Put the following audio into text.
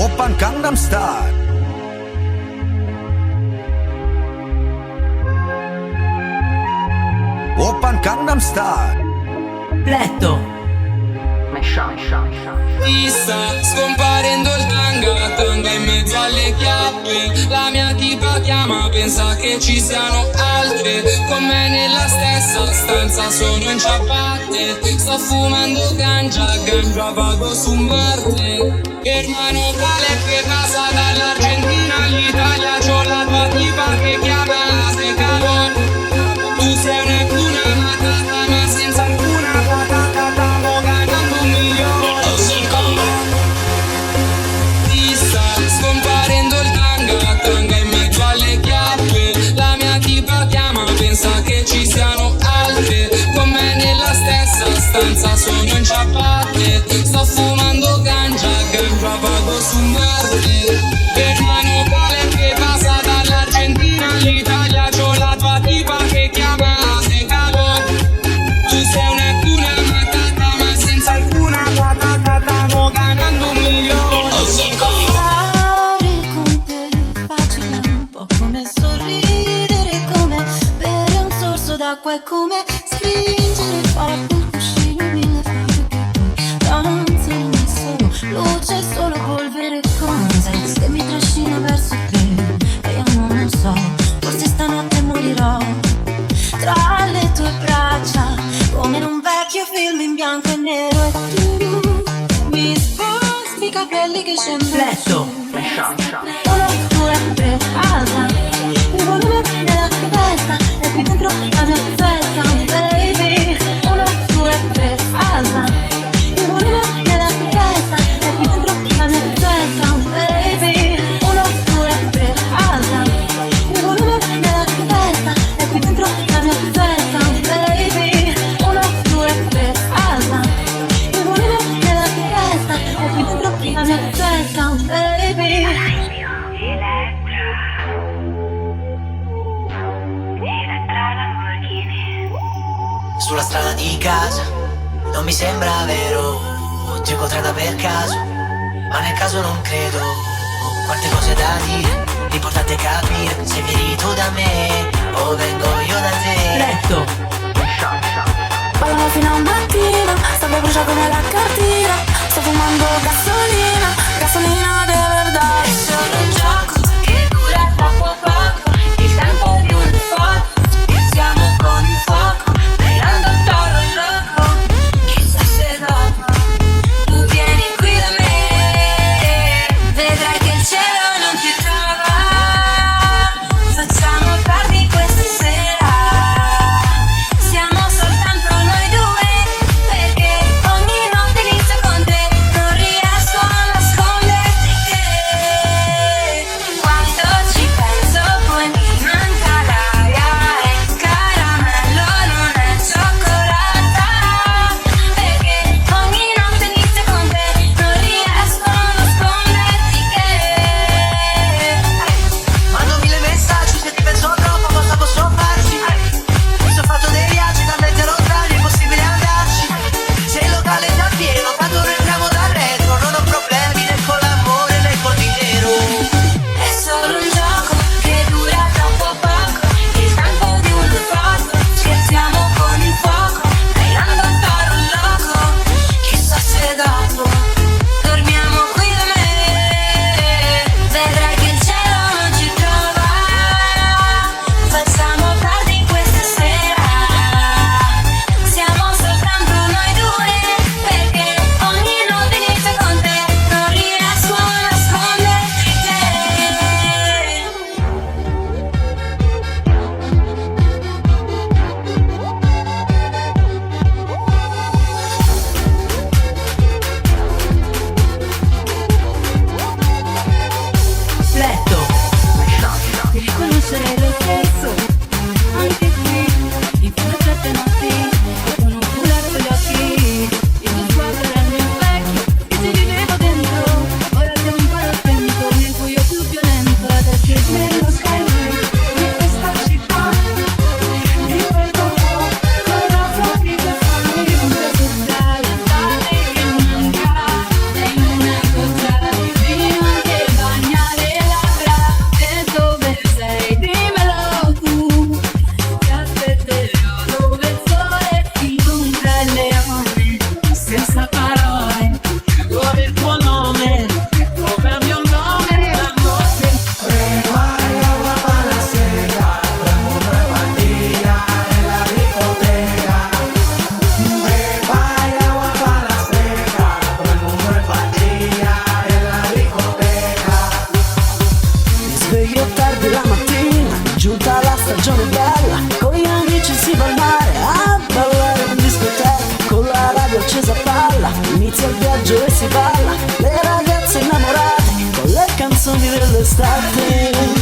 Oppan Gangnam Style. Oppan Gangnam Style. Letto. Ti sta scomparendo il tanga, tanga in mezzo alle chiappe. La mia tipa chiama, pensa che ci siano altre con me nella stessa stanza, sono in ciabatte. Sto fumando ganja, ganja vago su Marte. Hermano vale che passa dall'Argentina all'Italia, c'ho la tua tipa che chiama se calor. Tu sei una cuna matata ma senza alcuna patata, stavo ganando un milione. Ti sta scomparendo il tanga, tanga in mezzo alle chiappe. La mia tipa chiama, pensa che ci siano altre con me nella stessa stanza, sono in ciabatte. Sto fumando ganja, ganja vago su Marte. Hermano vale che passa dall'Argentina all'Italia, c'ho la tua tipa che chiama se calor. Tu sei una cuna matata ma senza alcuna patata, stavo ganando un milione. Stare con te facile, un po' come sorridere, come bere un sorso d'acqua, è come stringere forte il cuscino, mille fare che poi danza, non è solo luce, è solo polvere, cosa se mi trascina verso te e io non lo so, forse stanotte morirò tra le tue braccia come in un vecchio film in bianco e nero, e tu mi sposti i capelli che scendono. Letto. Uno, due, tre, alza il volume della testa e qui dentro la mia testa, baby. Uno, due, tre, alza il volume della testa e qui dentro la mia testa, baby. Uno, due, tre, alza il volume della testa e qui dentro la mia testa, baby. Uno, due, tre, alza il volume della testa e qui dentro la mia testa, baby. Sulla strada di casa non mi sembra vero, ti ho incontrata per caso, ma nel caso non credo. Quante cose da dire, l'importante è capire se vieni tu da me o vengo io da te. Letto. Ballavo fino a un mattino, stavo bruciato come la cartina. Sto fumando gasolina, gasolina di verdad. È solo un gioco che dura poco poco, il tempo di un fuoco. Siamo con il fuoco, bailando toro loco. Chissà se dopo tu vieni qui da me, vedrai che il cielo non ti trova. Facciamo tardi questa sera, siamo soltanto noi due, perché ogni notte a palla, inizia il viaggio e si balla, le ragazze innamorate con le canzoni dell'estate.